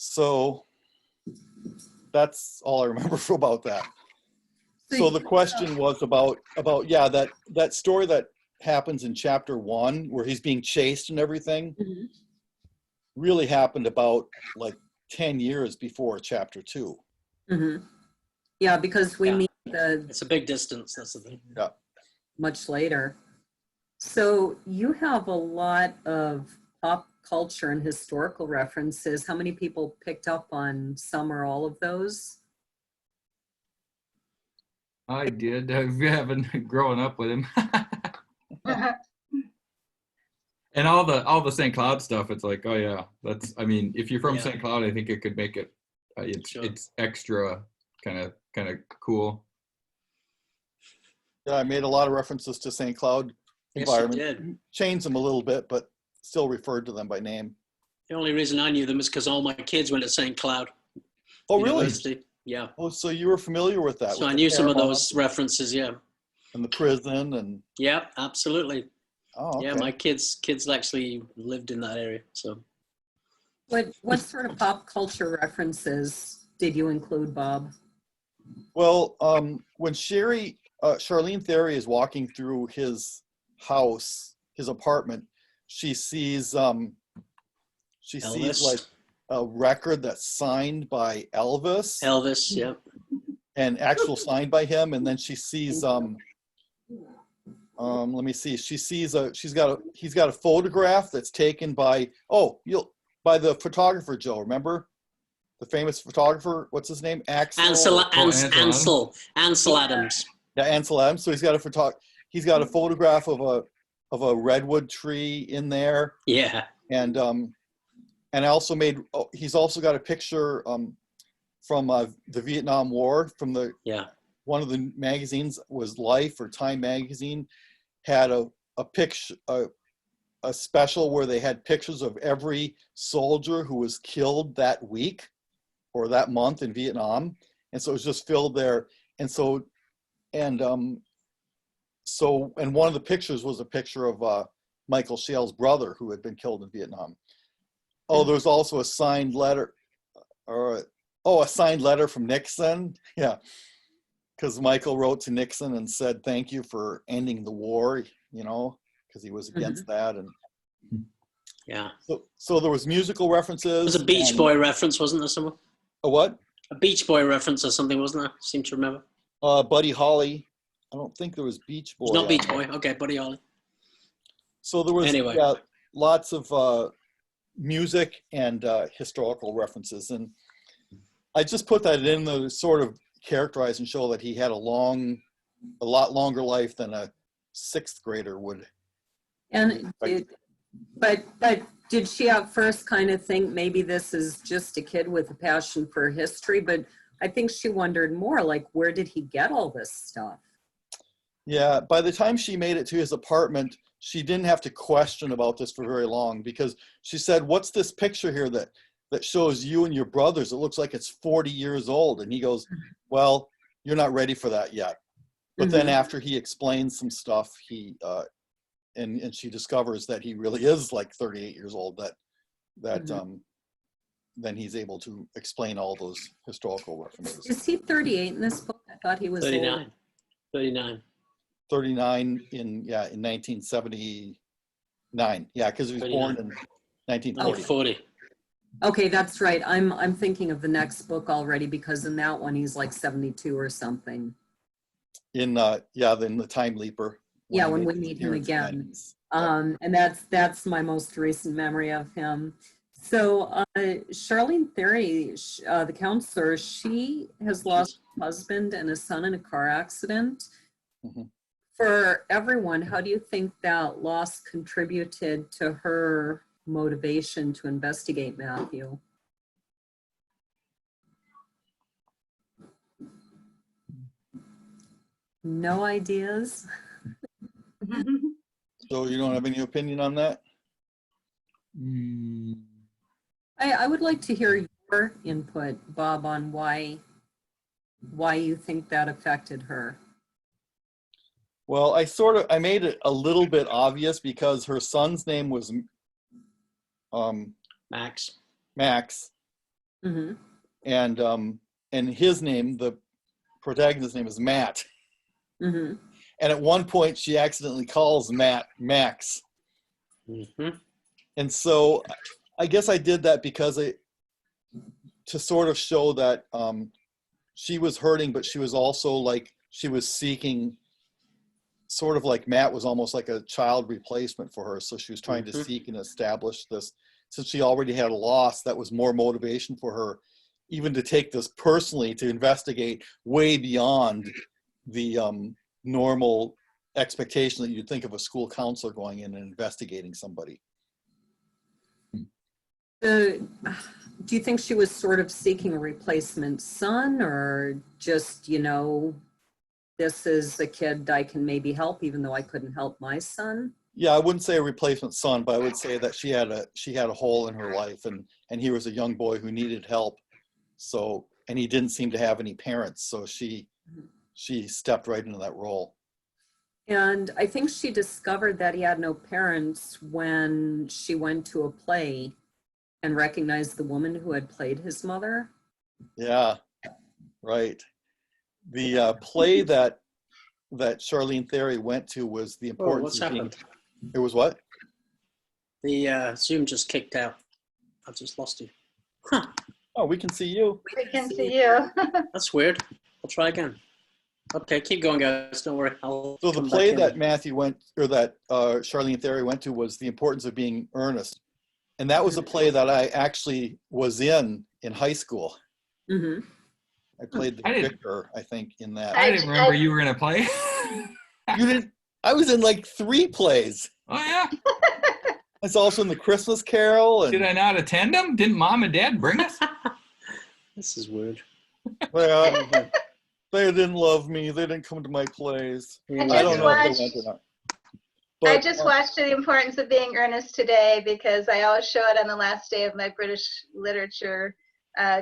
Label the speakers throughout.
Speaker 1: So that's all I remember about that. So the question was about yeah, that story that happens in chapter 1 where he's being chased and everything really happened about like 10 years before chapter 2.
Speaker 2: Yeah, because we meet
Speaker 3: it's a big distance. That's the thing.
Speaker 1: Yeah.
Speaker 2: Much later. So you have a lot of pop culture and historical references. How many people picked up on some or all of those?
Speaker 4: I did. I haven't grown up with him. And all the St. Cloud stuff, it's like, oh yeah, that's, I mean, if you're from St. Cloud, I think it could make it, it's extra kind of cool.
Speaker 1: Yeah, I made a lot of references to St. Cloud environment.
Speaker 3: Yes, you did.
Speaker 1: Changed them a little bit, but still referred to them by name.
Speaker 3: The only reason I knew them is because all my kids went to St. Cloud
Speaker 1: University.
Speaker 3: Really? Yeah.
Speaker 1: Oh, so you were familiar with that?
Speaker 3: So
Speaker 1: with
Speaker 3: I knew some of those references, yeah.
Speaker 1: And the prison and.
Speaker 3: Yeah, absolutely.
Speaker 1: Oh, okay.
Speaker 3: Yeah, my kids actually lived in that area. So.
Speaker 2: What sort of pop culture references did you include, Bob?
Speaker 1: Well, when Charlene Theory is walking through his house, his apartment, she sees like a record that's signed by Elvis.
Speaker 3: Elvis, yeah.
Speaker 1: And actual signed by him, and then she sees let me see. She sees he's got a photograph that's taken by by the photographer Joe. Remember the famous photographer? What's his name?
Speaker 3: Ansel Adams.
Speaker 1: Yeah, Ansel Adams. So he's got a photograph of a redwood tree in there.
Speaker 3: Yeah.
Speaker 1: And I also he's also got a picture from the Vietnam War from one of the magazines was Life or Time magazine had a picture, a special where they had pictures of every soldier who was killed that week or that month in Vietnam. And so it was just filled there. And one of the pictures was a picture of Michael Shale's brother who had been killed in Vietnam. Oh, there's also a signed letter a signed letter from Nixon. Yeah. Because Michael wrote to Nixon and said, thank you for ending the war, because he was against that. And
Speaker 3: yeah.
Speaker 1: So there was musical references. There
Speaker 3: was a Beach Boy reference, wasn't there, somewhere?
Speaker 1: A what?
Speaker 3: A Beach Boy reference or something, wasn't there? I seem to remember.
Speaker 1: Buddy Holly. I don't think there was Beach Boy.
Speaker 3: It's not Beach Boy. Okay, Buddy Holly.
Speaker 1: So there was lots of music and historical references. And I just put that in to sort of characterize and show that he had a lot longer life than a 6th grader would.
Speaker 2: And but did she at first kind of think maybe this is just a kid with a passion for history? But I think she wondered more, like, where did he get all this stuff?
Speaker 1: Yeah, by the time she made it to his apartment, she didn't have to question about this for very long, because she said, what's this picture here that shows you and your brothers? It looks like it's 40 years old. And he goes, well, you're not ready for that yet. But then after he explains some stuff, and she discovers that he really is like 38 years old, then he's able to explain all those historical references.
Speaker 2: Is he 38 in this book? I thought he was
Speaker 3: 39.
Speaker 2: old.
Speaker 3: 39.
Speaker 1: 39 in 1979. Yeah, because he was born in 1940.
Speaker 3: 40.
Speaker 2: Okay, that's right. I'm thinking of the next book already, because in that one he's like 72 or something.
Speaker 1: In the Time Leaper.
Speaker 2: Yeah, when we meet him again. And that's my most recent memory of him. So Charlene Theory, the counselor, she has lost her husband and a son in a car accident. For everyone, how do you think that loss contributed to her motivation to investigate Matthew? No ideas?
Speaker 1: So you don't have any opinion on that?
Speaker 2: I would like to hear your input, Bob, on why you think that affected her.
Speaker 1: Well, I made it a little bit obvious because her son's name was
Speaker 3: Max.
Speaker 2: Mm-hmm.
Speaker 1: And his name, the protagonist's name, is Matt.
Speaker 2: Mm-hmm.
Speaker 1: And at one point, she accidentally calls Matt Max.
Speaker 3: Mm-hmm.
Speaker 1: And so, I guess I did that because to sort of show that she was hurting, but she was also like, she was seeking, sort of like Matt was almost like a child replacement for her. So she was trying to seek and establish this. Since she already had a loss, that was more motivation for her, even to take this personally, to investigate way beyond the normal expectation that you'd think of a school counselor going in and investigating somebody.
Speaker 2: Do you think she was sort of seeking a replacement son, or just, you know, this is a kid I can maybe help even though I couldn't help my son?
Speaker 1: Yeah, I wouldn't say a replacement son, but I would say that she had a hole in her life, and he was a young boy who needed help. So, and he didn't seem to have any parents, so she stepped right into that role.
Speaker 2: And I think she discovered that he had no parents when she went to a play and recognized the woman who had played his mother.
Speaker 1: Yeah, right. The play that Charlene Theory went to was The Importance
Speaker 3: What's
Speaker 1: of Being...
Speaker 3: happened?
Speaker 1: It was what?
Speaker 3: The Zoom just kicked out. I just lost you. Huh.
Speaker 1: Oh, we can see you.
Speaker 5: We can see you.
Speaker 3: That's weird. I'll try again. Okay, keep going, guys. Don't worry.
Speaker 1: So the play that Charlene Theory went to was The Importance of Being Earnest. And that was a play that I actually was in high school.
Speaker 2: Mm-hmm.
Speaker 1: I played the vicar, I think, in that.
Speaker 4: I didn't remember you were in a play.
Speaker 1: You didn't? I was in like 3 plays.
Speaker 4: Oh, yeah?
Speaker 1: I was also in the Christmas Carol. And,
Speaker 4: did I not attend them? Didn't Mom and Dad bring us?
Speaker 3: This is weird.
Speaker 1: Well, they didn't love me. They didn't come to my plays.
Speaker 3: Yeah.
Speaker 1: I don't know if they went or not. But,
Speaker 5: I just watched The Importance of Being Earnest today because I always show it on the last day of my British literature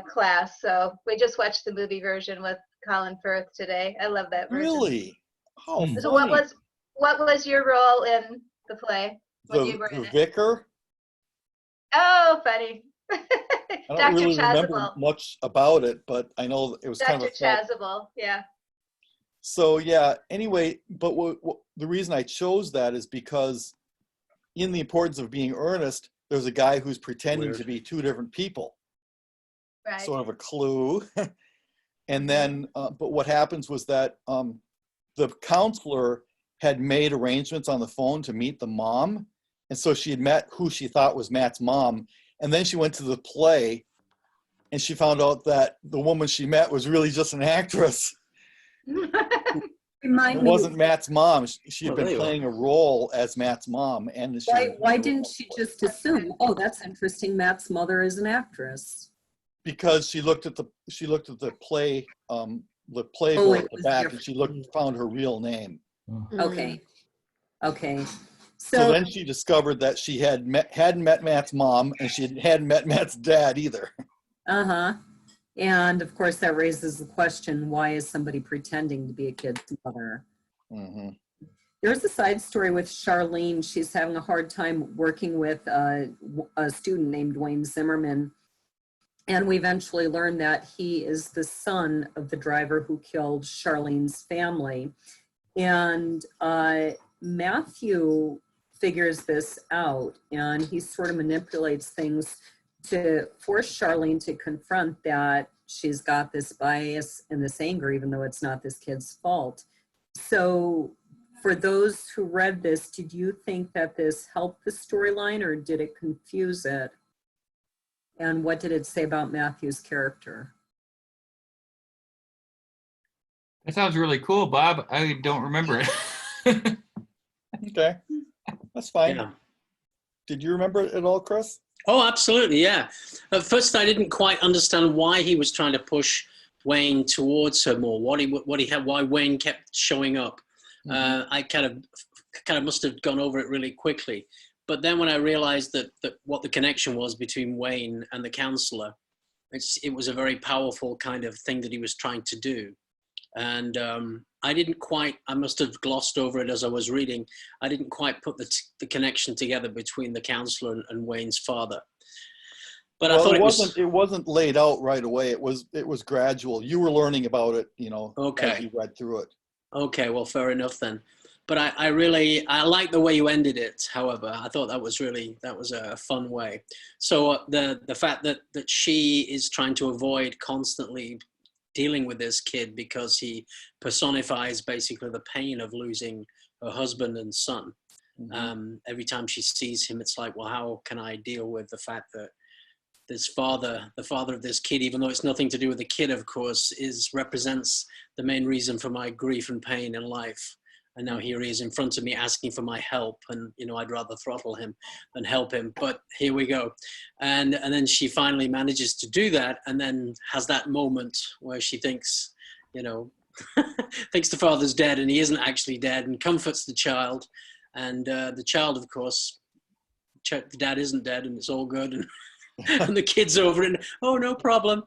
Speaker 5: class. So we just watched the movie version with Colin Firth today. I love that version.
Speaker 1: Really? Oh,
Speaker 5: So what was your role in the play when you were in
Speaker 1: the
Speaker 5: it?
Speaker 1: vicar?
Speaker 5: Oh, funny.
Speaker 1: I don't
Speaker 5: Dr.
Speaker 1: really remember
Speaker 5: Chasuble.
Speaker 1: much about it, but I know it was kind
Speaker 5: Dr.
Speaker 1: of a
Speaker 5: Chasuble, yeah.
Speaker 1: So yeah, anyway, but the reason I chose that is because in The Importance of Being Earnest, there's a guy who's pretending to be 2 different people.
Speaker 5: Right.
Speaker 1: Sort of a clue. And then, but what happens was that the counselor had made arrangements on the phone to meet the mom. And so she had met who she thought was Matt's mom. And then she went to the play and she found out that the woman she met was really just an actress. It wasn't Matt's mom. She had been playing a role as Matt's mom. And
Speaker 2: why didn't she just assume, oh, that's interesting, Matt's mother is an actress?
Speaker 1: Because she looked at the play, the playbook at the back, and she found her real name.
Speaker 2: Okay. Okay.
Speaker 1: So then she discovered that she hadn't met Matt's mom, and she hadn't met Matt's dad either.
Speaker 2: Uh-huh. And of course that raises the question, why is somebody pretending to be a kid's mother?
Speaker 1: Mm-hmm.
Speaker 2: There's a side story with Charlene. She's having a hard time working with a student named Wayne Zimmerman. And we eventually learned that he is the son of the driver who killed Charlene's family. And Matthew figures this out, and he sort of manipulates things to force Charlene to confront that she's got this bias and this anger, even though it's not this kid's fault. So for those who read this, did you think that this helped the storyline or did it confuse it? And what did it say about Matthew's character?
Speaker 4: That sounds really cool, Bob. I don't remember it.
Speaker 1: Okay, that's fine.
Speaker 3: Yeah.
Speaker 1: Did you remember it at all, Chris?
Speaker 3: Oh, absolutely, yeah. At first, I didn't quite understand why he was trying to push Wayne towards her more. Why Wayne kept showing up. Mm-hmm. I kind of must have gone over it really quickly. But then when I realized that what the connection was between Wayne and the counselor, it was a very powerful kind of thing that he was trying to do. And I must have glossed over it as I was reading. I didn't quite put the connection together between the counselor and Wayne's father. But
Speaker 1: well,
Speaker 3: I thought
Speaker 1: it wasn't laid out right away. It was gradual. You were learning about it,
Speaker 3: okay.
Speaker 1: as you read through it.
Speaker 3: Okay, well, fair enough then. But I like the way you ended it. However, I thought that was a fun way. So the fact that she is trying to avoid constantly dealing with this kid because he personifies basically the pain of losing her husband and son. Mm-hmm. Every time she sees him, it's like, well, how can I deal with the fact that the father of this kid, even though it's nothing to do with the kid, of course, represents the main reason for my grief and pain in life. And now here he is in front of me asking for my help, and I'd rather throttle him than help him. But here we go, and then she finally manages to do that, and then has that moment where she thinks, thinks the father's dead, and he isn't actually dead, and comforts the child, and the child, of course, the dad isn't dead, and it's all good, and the kid's over it. Oh, no problem.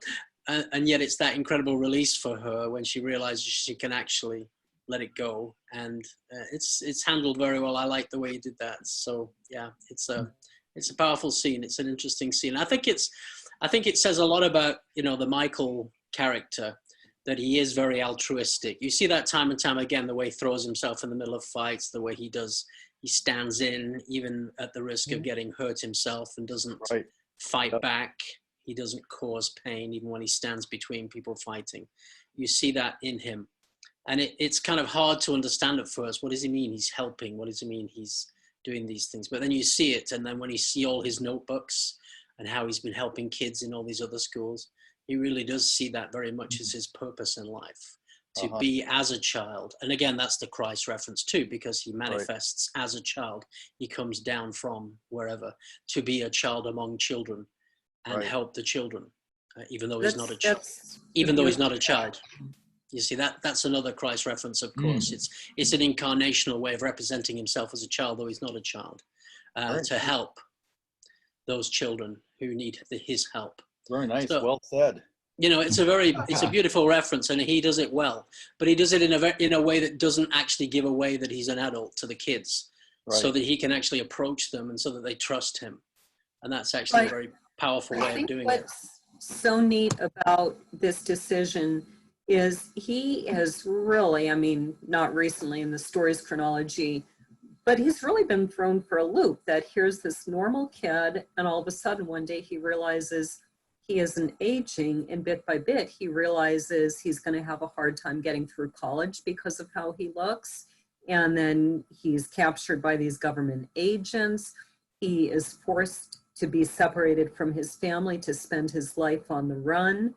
Speaker 3: And yet it's that incredible release for her when she realizes she can actually let it go, and it's handled very well. I like the way you did that. So yeah, it's a powerful scene. It's an interesting scene. I think it says a lot about the Michael character, that he is very altruistic. You see that time and time again, the way he throws himself in the middle of fights, the way he stands in even at the risk of getting hurt himself and doesn't fight back. He doesn't cause pain even when he stands between people fighting. You see that in him. And it's kind of hard to understand at first. What does he mean he's helping? What does he mean he's doing these things? But then you see it, and then when you see all his notebooks and how he's been helping kids in all these other schools, he really does see that very much as his purpose in life, to be as a child. And again, that's the Christ reference too, because he manifests as a child. He comes down from wherever to be a child among children and help the children, even though he's not a child. Even though he's not a child. You see, that's another Christ reference, of course. It's an incarnational way of representing himself as a child, though he's not a child, to help those children who need his help.
Speaker 1: Very nice. So, well said.
Speaker 3: It's a beautiful reference, and he does it well. But he does it in a way that doesn't actually give away that he's an adult to the kids, so that he can actually approach them and so that they trust him. And that's actually a very powerful way of doing it.
Speaker 2: What's so neat about this decision is he has really, not recently in the story's chronology, but he's really been thrown for a loop, that here's this normal kid, and all of a sudden one day he realizes he isn't aging, and bit by bit he realizes he's going to have a hard time getting through college because of how he looks. And then he's captured by these government agents. He is forced to be separated from his family to spend his life on the run.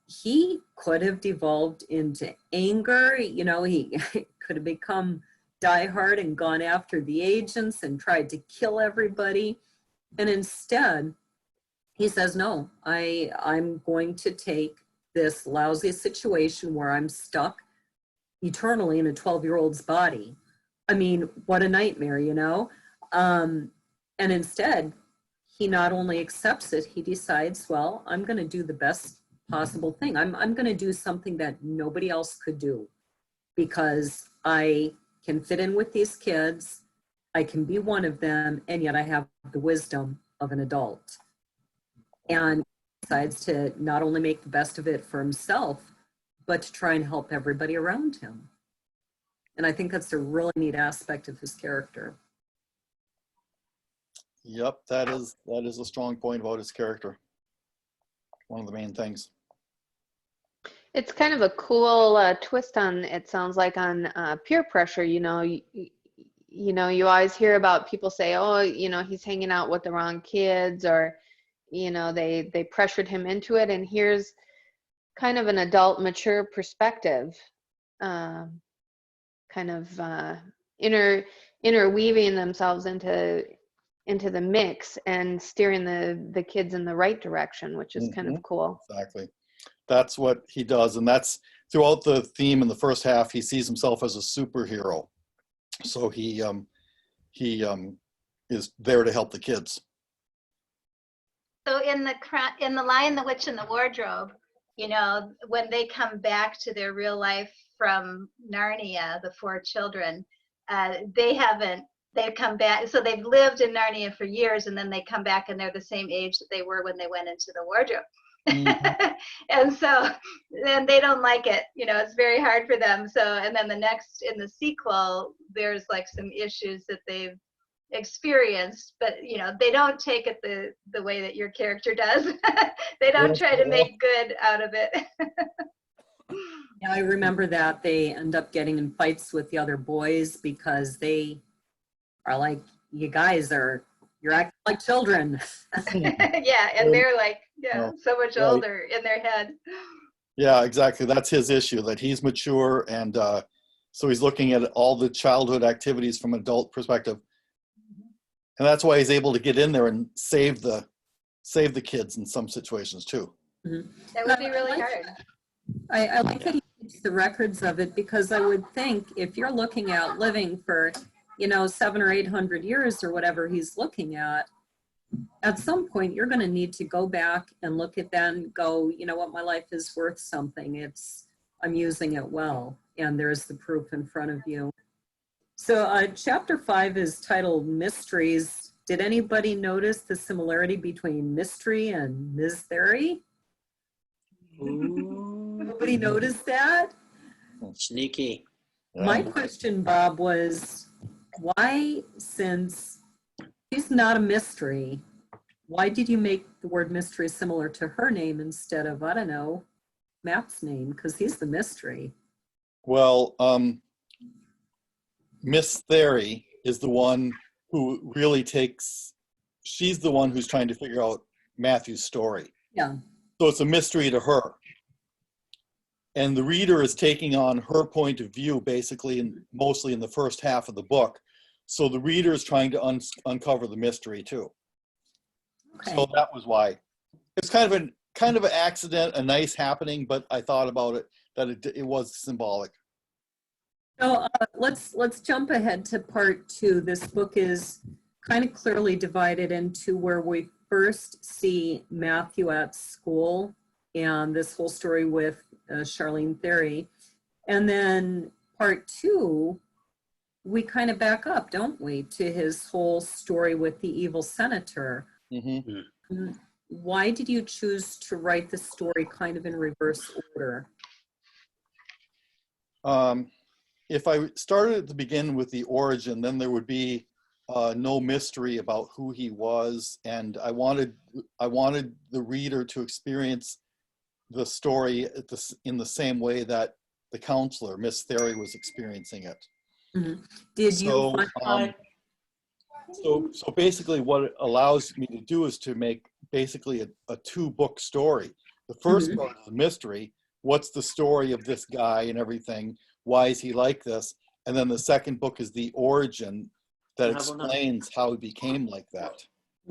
Speaker 2: He could have devolved into anger. He could have become diehard and gone after the agents and tried to kill everybody. And instead, he says, no, I'm going to take this lousy situation where I'm stuck eternally in a 12-year-old's body. What a nightmare, And instead, he not only accepts it, he decides, well, I'm going to do the best possible thing. I'm going to do something that nobody else could do, because I can fit in with these kids, I can be one of them, and yet I have the wisdom of an adult. And decides to not only make the best of it for himself, but to try and help everybody around him. And I think that's a really neat aspect of his character.
Speaker 1: Yep, that is a strong point about his character. One of the main things.
Speaker 6: It's kind of a cool twist on, it sounds like, on peer pressure. You always hear about people say, oh, he's hanging out with the wrong kids, or, they pressured him into it. And here's kind of an adult, mature perspective, kind of interweaving themselves into the mix and steering the kids in the right direction, which is kind of cool.
Speaker 1: Exactly. That's what he does. And that's throughout the theme in the first half. He sees himself as a superhero. So he is there to help the kids.
Speaker 5: So in the Lion, the Witch, and the Wardrobe, when they come back to their real life from Narnia, the four children, they haven't they come back. So they've lived in Narnia for years, and then they come back and they're the same age that they were when they went into the wardrobe. Mm-hmm. And so then they don't like it. You know, it's very hard for them. So, and then in the sequel, there's like some issues that they've experienced, but you know, they don't take it the way that your character does. They don't try to make good out of it.
Speaker 2: Yeah, I remember that they end up getting in fights with the other boys because they are like, you're acting like children.
Speaker 5: Yeah, and they're like, so much older in their head.
Speaker 1: Yeah, exactly. That's his issue, that he's mature, and so he's looking at all the childhood activities from an adult perspective. And that's why he's able to get in there and save the kids in some situations too.
Speaker 2: Mm-hmm.
Speaker 5: That would be really hard.
Speaker 2: I like that he keeps the records of it, because I would think if you're looking at living for, 700 or 800 years or whatever he's looking at some point you're going to need to go back and look at that and go, you know what, my life is worth something. I'm using it well, and there's the proof in front of you. So chapter 5 is titled Mysteries. Did anybody notice the similarity between mystery and Ms. Theory? Nobody noticed that?
Speaker 3: Sneaky.
Speaker 2: My question, Bob, was why, since she's not a mystery, why did you make the word mystery similar to her name instead of, I don't know, Matt's name? Because he's the mystery.
Speaker 1: Well, Miss Theory is the one who really she's the one who's trying to figure out Matthew's story.
Speaker 2: Yeah.
Speaker 1: So it's a mystery to her. And the reader is taking on her point of view, basically, mostly in the first half of the book. So the reader is trying to uncover the mystery too. Okay. So that was why. It's kind of an accident, a nice happening, but I thought about it, that it was symbolic.
Speaker 2: So let's jump ahead to part 2. This book is kind of clearly divided into where we first see Matthew at school and this whole story with Charlene Theory. And then part 2, we kind of back up, don't we, to his whole story with the evil senator. Mm-hmm. Why did you choose to write the story kind of in reverse order?
Speaker 1: If I started at the beginning with the origin, then there would be no mystery about who he was, and I wanted the reader to experience the story in the same way that the counselor, Miss Theory, was experiencing it.
Speaker 2: Mm-hmm. Did you find
Speaker 1: so basically what it allows me to do is to make basically a 2-book story. The first part is the mystery. What's the story of this guy and everything? Why is he like this? And then the second book is the origin that explains how he became like that.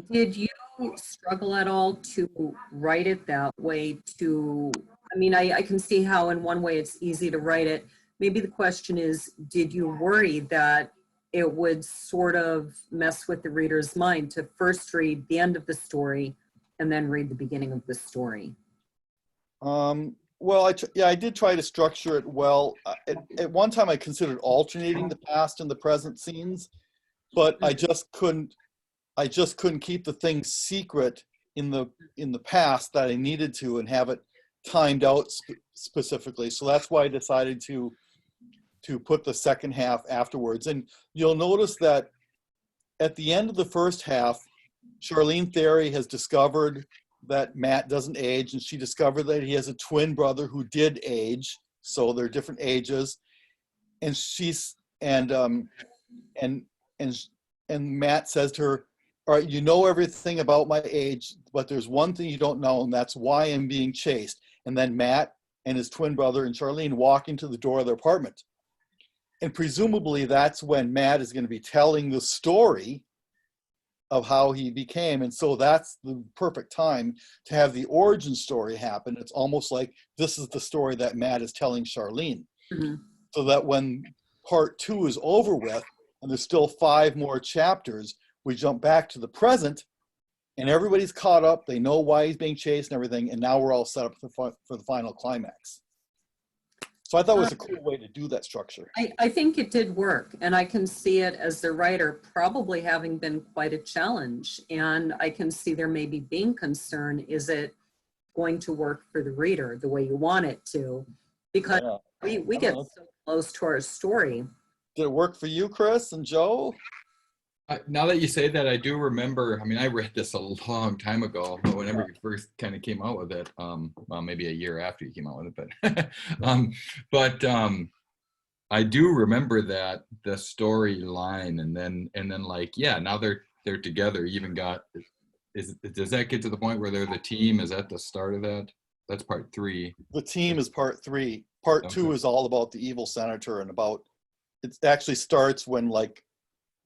Speaker 2: Did you struggle at all to write it that way? I can see how in one way it's easy to write it. Maybe the question is, did you worry that it would sort of mess with the reader's mind to first read the end of the story and then read the beginning of the story?
Speaker 1: Well, I did try to structure it well. At one time, I considered alternating the past and the present scenes, but I just couldn't keep the thing secret in the past that I needed to, and have it timed out specifically. So that's why I decided to put the second half afterwards. And you'll notice that at the end of the first half, Charlene Theory has discovered that Matt doesn't age, and she discovered that he has a twin brother who did age, so they're different ages. And and Matt says to her, all right, you know everything about my age, but there's one thing you don't know, and that's why I'm being chased. And then Matt and his twin brother and Charlene walk into the door of their apartment. And presumably that's when Matt is going to be telling the story of how he became. And so that's the perfect time to have the origin story happen. It's almost like this is the story that Matt is telling Charlene. Mm-hmm. So that when part 2 is over with, and there's still 5 more chapters, we jump back to the present, and everybody's caught up. They know why he's being chased and everything, and now we're all set up for the final climax. So I thought it was a cool way to do that structure.
Speaker 2: I think it did work, and I can see it as the writer probably having been quite a challenge. And I can see there maybe being concern, is it going to work for the reader the way you want it to? Because we get so close to our story.
Speaker 1: Did it work for you, Chris and Joe?
Speaker 4: Now that you say that, I do remember, I mean, I read this a long time ago, whenever you first kind of came out with it, well, maybe a year after you came out with it, but I do remember that, the storyline, and then like, yeah, now they're together, you even got, does that get to the point where they're the team? Is that the start of that? That's part 3.
Speaker 1: The team is part 3. Part 2 is all about the evil senator, and about, it actually starts when like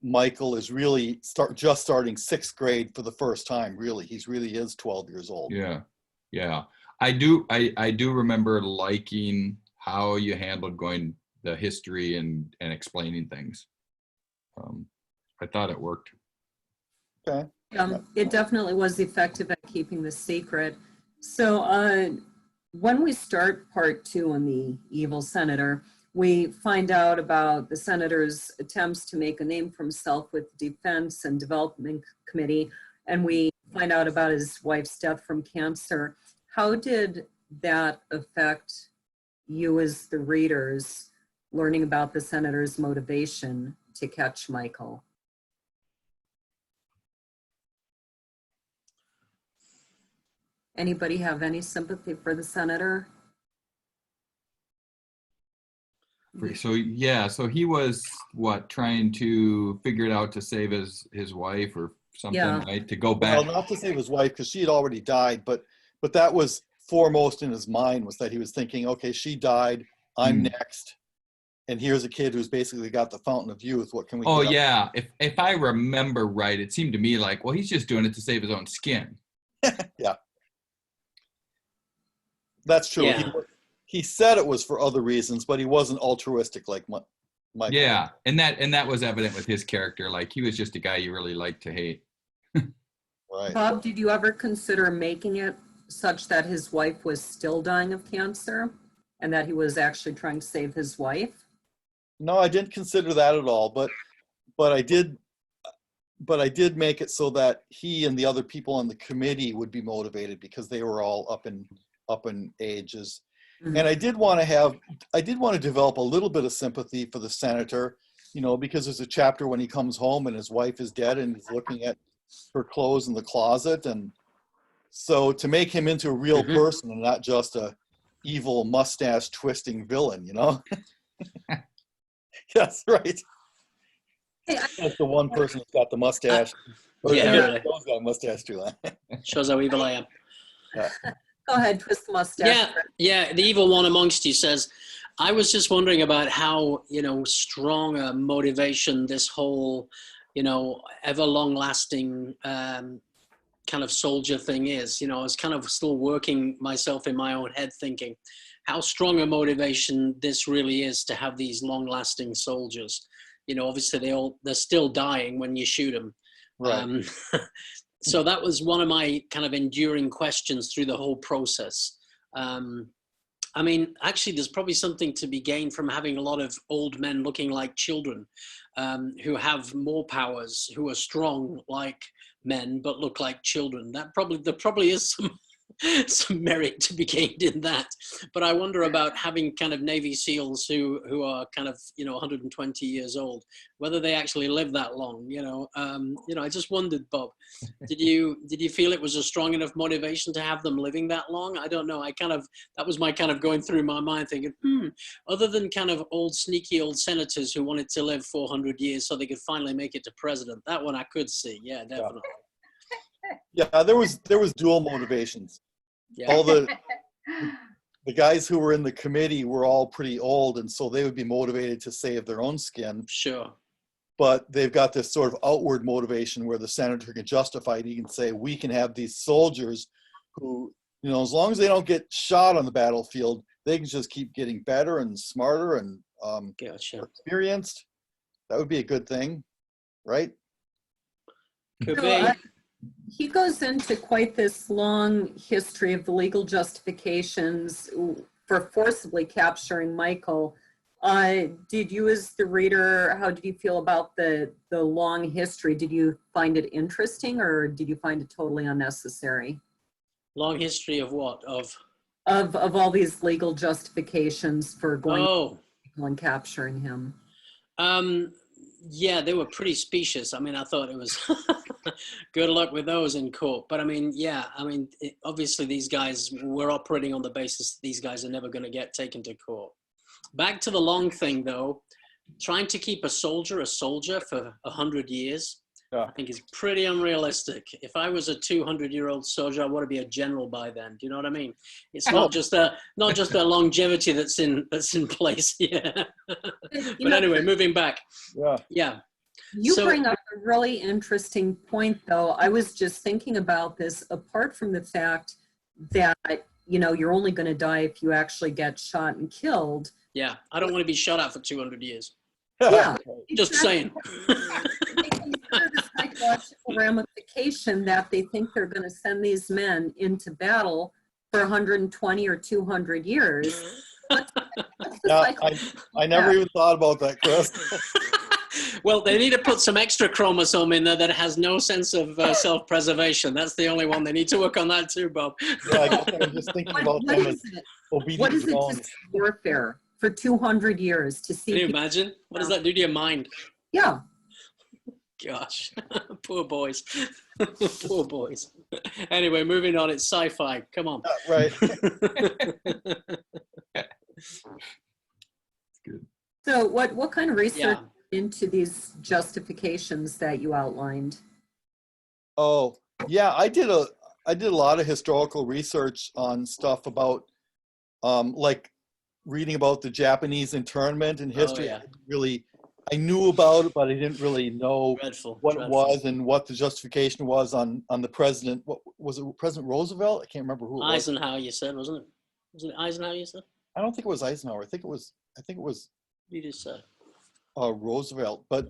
Speaker 1: Michael is really just starting 6th grade for the first time. Really, he really is 12 years old.
Speaker 4: Yeah. I do remember liking how you handled going the history and explaining things. I thought it worked.
Speaker 1: Okay.
Speaker 2: It definitely was effective at keeping the secret. So when we start part 2 on the evil senator, we find out about the senator's attempts to make a name for himself with the Defense and Development Committee, and we find out about his wife's death from cancer. How did that affect you as the readers, learning about the senator's motivation to catch Michael? Anybody have any sympathy for the senator?
Speaker 4: So yeah, so he was trying to figure it out to save his wife or something, right? To go back.
Speaker 1: Well, not to save his wife, because she had already died, but that was foremost in his mind, was that he was thinking, okay, she died, I'm next, and here's a kid who's basically got the fountain of youth. What can we?
Speaker 4: Oh yeah, if I remember right, it seemed to me like, well, he's just doing it to save his own skin.
Speaker 1: Yeah, that's true.
Speaker 3: Yeah.
Speaker 1: He said it was for other reasons, but he wasn't altruistic like Michael.
Speaker 4: Yeah, and that was evident with his character. Like, he was just a guy you really liked to hate.
Speaker 1: Right.
Speaker 2: Bob, did you ever consider making it such that his wife was still dying of cancer and that he was actually trying to save his wife?
Speaker 1: No, I didn't consider that at all, but I did make it so that he and the other people on the committee would be motivated, because they were all up in ages. Mm-hmm. And I did want to develop a little bit of sympathy for the senator, because there's a chapter when he comes home and his wife is dead and he's looking at her clothes in the closet. And so to make him into a real person and not just a evil mustache twisting villain, Yes, right. That's the one person who's got the mustache.
Speaker 3: Yeah,
Speaker 1: Joe's got a mustache too.
Speaker 3: Shows how evil I am.
Speaker 1: Yeah.
Speaker 2: Go ahead, twist the mustache.
Speaker 3: Yeah. The evil one amongst you says, I was just wondering about how, strong a motivation this whole, ever long-lasting kind of soldier thing is. I was kind of still working myself in my own head, thinking how strong a motivation this really is to have these long-lasting soldiers. Obviously they're still dying when you shoot them.
Speaker 1: Right.
Speaker 3: So that was one of my kind of enduring questions through the whole process. I mean, actually, there's probably something to be gained from having a lot of old men looking like children, who have more powers, who are strong like men, but look like children. There probably is some merit to be gained in that. But I wonder about having kind of Navy SEALs who are kind of 120 years old, whether they actually live that long. I just wondered, Bob, did you feel it was a strong enough motivation to have them living that long? I don't know. That was my kind of going through my mind, thinking, other than kind of sneaky old senators who wanted to live 400 years so they could finally make it to president. That one I could see. Yeah, definitely.
Speaker 1: Yeah, there was dual motivations.
Speaker 3: Yeah.
Speaker 1: All the guys who were in the committee were all pretty old, and so they would be motivated to save their own skin.
Speaker 3: Sure.
Speaker 1: But they've got this sort of outward motivation where the senator can justify it. He can say, we can have these soldiers who, as long as they don't get shot on the battlefield, they can just keep getting better and smarter and experienced. That would be a good thing, right?
Speaker 3: Could be.
Speaker 2: He goes into quite this long history of the legal justifications for forcibly capturing Michael. Did you, as the reader, how did you feel about the long history? Did you find it interesting, or did you find it totally unnecessary?
Speaker 3: Long history of what?
Speaker 2: Of all these legal justifications for going and capturing him.
Speaker 3: Yeah, they were pretty specious. I mean, I thought it was good luck with those in court. But I mean, yeah, I mean, obviously these guys were operating on the basis that these guys are never going to get taken to court. Back to the long thing, though, trying to keep a soldier for 100 years, I think is pretty unrealistic. If I was a 200-year-old soldier, I want to be a general by then. Do you know what I mean? It's not just a longevity that's in place here. But anyway, moving back. Yeah.
Speaker 2: You bring up a really interesting point, though. I was just thinking about this, apart from the fact that, you know, you're only going to die if you actually get shot and killed.
Speaker 3: Yeah, I don't want to be shot at for 200 years.
Speaker 2: Yeah.
Speaker 3: Just saying.
Speaker 2: The psychological ramification that they think they're going to send these men into battle for 120 or 200 years.
Speaker 1: I never even thought about that, Chris.
Speaker 3: Well, they need to put some extra chromosome in there that has no sense of self-preservation. That's the only one. They need to work on that too, Bob.
Speaker 1: Yeah, I guess I'm just thinking about them as obedient.
Speaker 2: What is it to see warfare for 200 years to see?
Speaker 3: Can you imagine? What does that do to your mind?
Speaker 2: Yeah.
Speaker 3: Gosh, poor boys. Poor boys. Anyway, moving on. It's sci-fi. Come on.
Speaker 1: Right.
Speaker 4: Good.
Speaker 2: So what kind of research into these justifications that you outlined?
Speaker 1: Oh, yeah, I did a lot of historical research on stuff about like reading about the Japanese internment in history. I knew about it, but I didn't really know what it was and what the justification was on the president. What was it, President Roosevelt? I can't remember who it was.
Speaker 3: Eisenhower, you said, wasn't it? Was it Eisenhower, you said?
Speaker 1: I don't think it was Eisenhower. I think it was.
Speaker 3: You just said.
Speaker 1: Roosevelt, but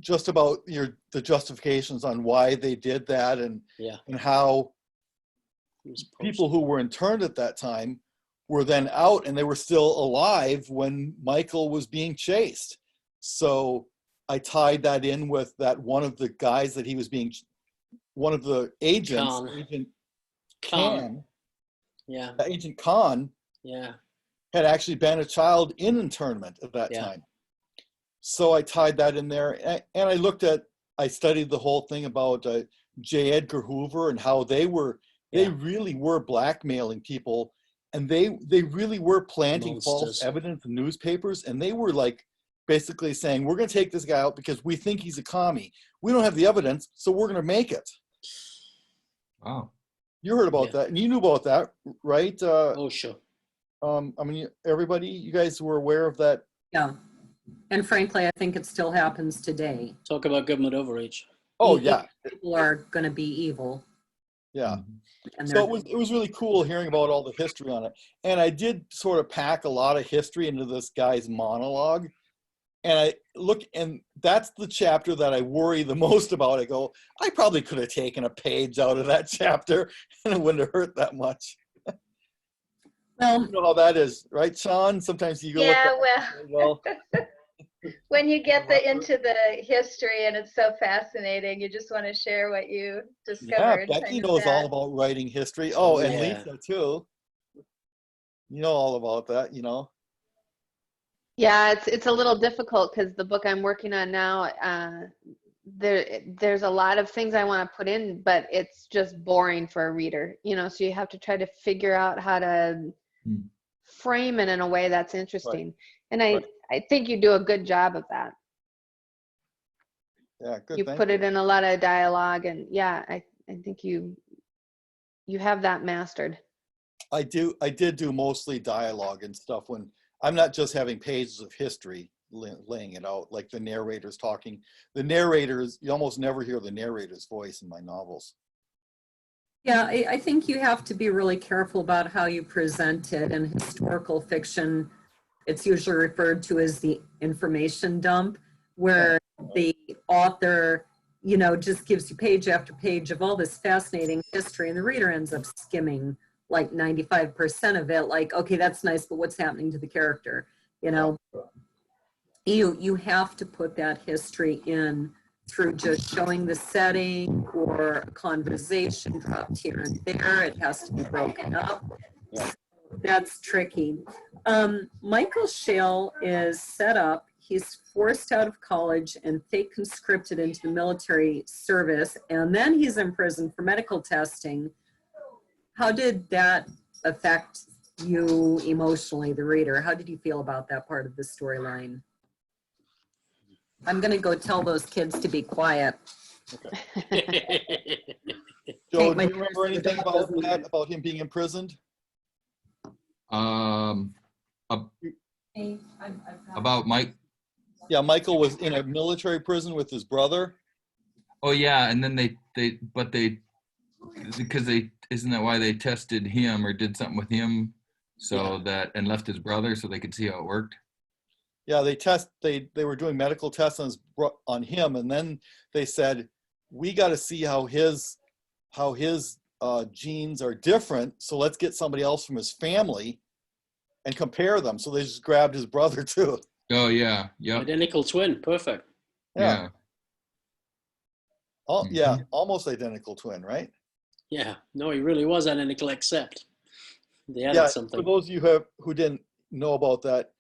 Speaker 1: just about the justifications on why they did that and how people who were interned at that time were then out and they were still alive when Michael was being chased. So I tied that in with that one of the guys that he was being, one of the agents, Agent Khan.
Speaker 3: Yeah.
Speaker 1: Agent Khan.
Speaker 3: Yeah.
Speaker 1: Had actually been a child in internment at that time. So I tied that in there, and I studied the whole thing about J. Edgar Hoover and how they really were blackmailing people, and they really were planting false evidence in newspapers, and they were like basically saying, we're going to take this guy out because we think he's a commie. We don't have the evidence, so we're going to make it.
Speaker 4: Wow.
Speaker 1: You heard about that, and you knew about that, right?
Speaker 3: Oh, sure.
Speaker 1: I mean, everybody, you guys were aware of that.
Speaker 2: Yeah. And frankly, I think it still happens today.
Speaker 3: Talk about government overreach.
Speaker 1: Oh, yeah.
Speaker 2: People are going to be evil.
Speaker 1: Yeah. So it was really cool hearing about all the history on it. And I did sort of pack a lot of history into this guy's monologue. And and that's the chapter that I worry the most about. I go, I probably could have taken a page out of that chapter and it wouldn't have hurt that much. Well, you know how that is, right, Sean? Sometimes you go.
Speaker 5: Yeah, well, when you get into the history and it's so fascinating, you just want to share what you discovered.
Speaker 1: Yeah, Becky knows all about writing history. Oh, and Lisa too. You know all about that, you know.
Speaker 6: Yeah, it's a little difficult because the book I'm working on now, there's a lot of things I want to put in, but it's just boring for a reader, you know. So you have to try to figure out how to frame it in a way that's interesting. And I think you do a good job of that.
Speaker 1: Yeah, good.
Speaker 6: You put it in a lot of dialogue, and I think you have that mastered.
Speaker 1: I did do mostly dialogue and stuff when I'm not just having pages of history laying it out, like the narrators talking. The narrators, you almost never hear the narrator's voice in my novels.
Speaker 2: Yeah, I think you have to be really careful about how you present it. In historical fiction, it's usually referred to as the information dump, where the author, you know, just gives you page after page of all this fascinating history, and the reader ends up skimming like 95% of it, like, okay, that's nice, but what's happening to the character? You know, you have to put that history in through just showing the setting or a conversation dropped here and there. It has to be broken up.
Speaker 1: Yeah.
Speaker 2: That's tricky. Michael Shale is set up. He's forced out of college and fake conscripted into the military service, and then he's in prison for medical testing. How did that affect you emotionally, the reader? How did you feel about that part of the storyline? I'm going to go tell those kids to be quiet.
Speaker 1: Okay. Joe, do you remember anything about that, about him being imprisoned?
Speaker 4: About Mike.
Speaker 1: Yeah, Michael was in a military prison with his brother.
Speaker 4: Oh yeah, and then because isn't that why they tested him or did something with him and left his brother so they could see how it worked?
Speaker 1: Yeah, they were doing medical tests on him, and then they said, we got to see how his genes are different, so let's get somebody else from his family and compare them. So they just grabbed his brother too.
Speaker 4: Oh yeah, yeah.
Speaker 3: Identical twin, perfect.
Speaker 1: Yeah. Yeah,
Speaker 4: Mm-hmm.
Speaker 1: almost identical twin, right?
Speaker 3: Yeah, no, he really was identical, except they added something.
Speaker 1: For those of you who didn't know about that,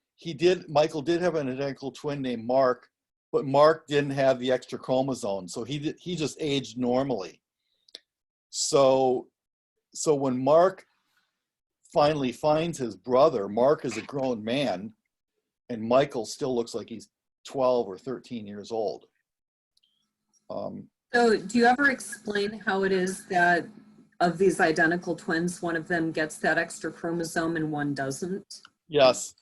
Speaker 1: Michael did have an identical twin named Mark, but Mark didn't have the extra chromosome, so he just aged normally. So when Mark finally finds his brother, Mark is a grown man, and Michael still looks like he's 12 or 13 years old.
Speaker 2: So do you ever explain how it is that of these identical twins, one of them gets that extra chromosome and one doesn't?
Speaker 1: Yes.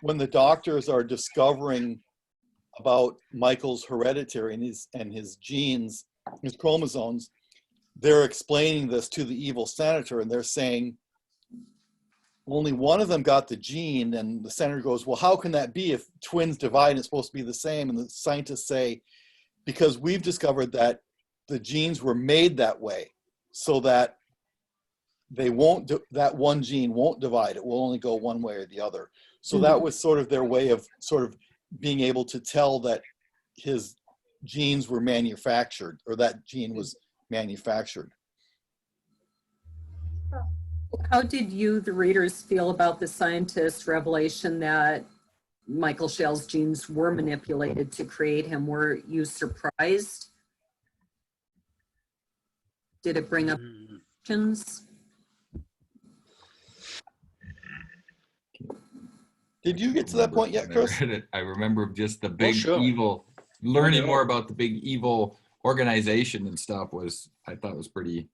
Speaker 1: When the doctors are discovering about Michael's hereditary and his genes, his chromosomes, they're explaining this to the evil senator, and they're saying only one of them got the gene, and the senator goes, well, how can that be if twins divide and it's supposed to be the same? And the scientists say, because we've discovered that the genes were made that way so that that one gene won't divide. It will only go one way or the other. So that was sort of their way of sort of being able to tell that his genes were manufactured, or that gene was manufactured.
Speaker 2: How did you, the readers, feel about the scientist's revelation that Michael Shale's genes were manipulated to create him? Were you surprised? Did it bring up questions?
Speaker 1: Did you get to that point yet, Chris?
Speaker 4: I remember just the big evil, learning more about the big evil organization and stuff I thought was pretty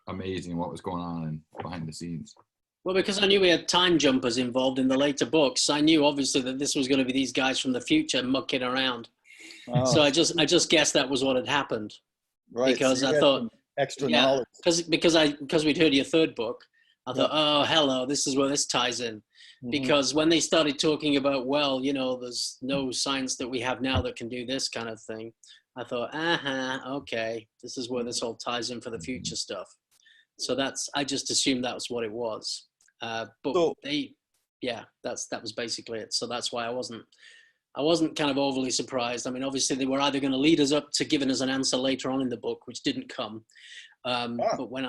Speaker 4: amazing what was going on behind the scenes.
Speaker 3: Well, because I knew we had time jumpers involved in the later books, I knew obviously that this was going to be these guys from the future mucking around. Oh. So I just guessed that was what had happened.
Speaker 1: Right.
Speaker 3: Because
Speaker 1: so
Speaker 3: I thought
Speaker 1: extra knowledge.
Speaker 3: Because we'd heard your third book, I thought, oh, hello, this is where this ties in. Mm-hmm. Because when they started talking about, well, there's no science that we have now that can do this kind of thing, I thought, okay, this is where this all ties in for the future stuff. So I just assumed that was what it was. That was basically it. So that's why I wasn't kind of overly surprised. I mean, obviously they were either going to lead us up to giving us an answer later on in the book, which didn't come. But when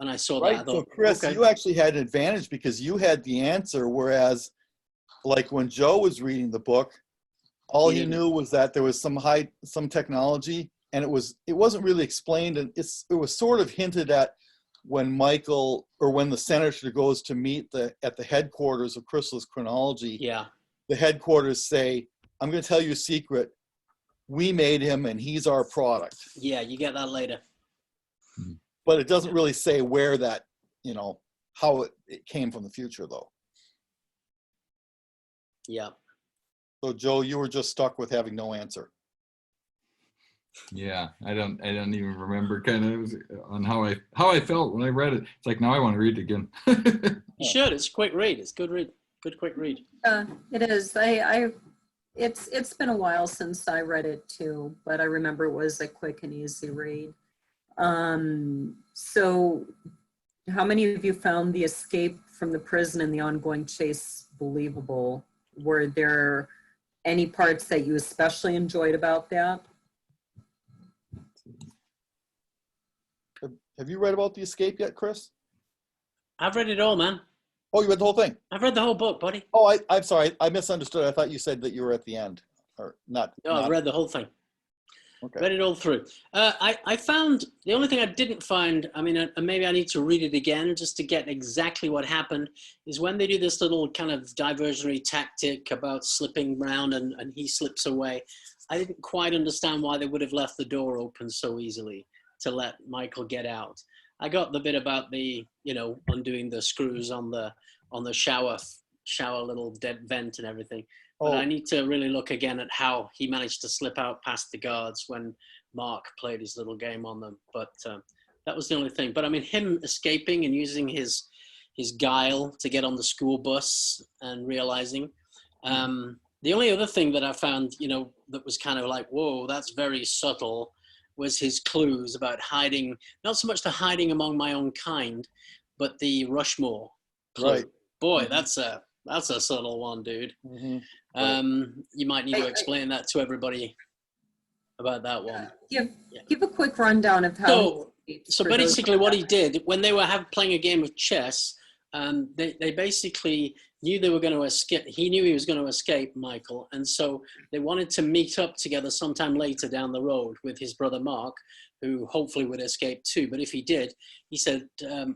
Speaker 3: I saw that, I thought,
Speaker 1: so Chris, okay. You actually had an advantage because you had the answer, whereas like when Joe was reading the book, all he knew was that there was some technology, and it wasn't really explained, and it was sort of hinted at when the senator goes to meet at the headquarters of Chrysalis Chronology.
Speaker 3: Yeah.
Speaker 1: The headquarters say, I'm going to tell you a secret. We made him and he's our product.
Speaker 3: Yeah, you get that later.
Speaker 1: But it doesn't really say where that, how it came from the future though.
Speaker 3: Yeah.
Speaker 1: So Joe, you were just stuck with having no answer.
Speaker 4: Yeah, I don't even remember kind of on how I felt when I read it. It's like, now I want to read it again.
Speaker 3: You should. It's a quick read. It's a good read. Good quick read.
Speaker 2: It is. It's been a while since I read it too, but I remember it was a quick and easy read. So how many of you found the escape from the prison and the ongoing chase believable? Were there any parts that you especially enjoyed about that?
Speaker 1: Have you read about The Escape yet, Chris?
Speaker 3: I've read it all, man.
Speaker 1: Oh, you read the whole thing?
Speaker 3: I've read the whole book, buddy.
Speaker 1: Oh, I'm sorry. I misunderstood. I thought you said that you were at the end, or not.
Speaker 3: No, I've read the whole thing.
Speaker 1: Okay.
Speaker 3: Read it all through. I found the only thing I didn't find, I mean, maybe I need to read it again just to get exactly what happened, is when they do this little kind of diversionary tactic about slipping around and he slips away. I didn't quite understand why they would have left the door open so easily to let Michael get out. I got the bit about the, you know, undoing the screws on the shower little dead vent and everything. But I need to really look again at how he managed to slip out past the guards when Mark played his little game on them. But that was the only thing. But I mean, him escaping and using his guile to get on the school bus and realizing. The only other thing that I found, you know, that was kind of like, whoa, that's very subtle, was his clues about hiding, not so much the hiding among my own kind, but the Rushmore clue.
Speaker 1: Right.
Speaker 3: Boy, that's a subtle one, dude.
Speaker 1: Mm-hmm.
Speaker 3: You might need to explain that to everybody about that one.
Speaker 2: Give a quick rundown of how.
Speaker 3: So basically, what he did when they were playing a game of chess, they basically knew they were going to escape. He knew he was going to escape, Michael, and so they wanted to meet up together sometime later down the road with his brother Mark, who hopefully would escape too. But if he did, he said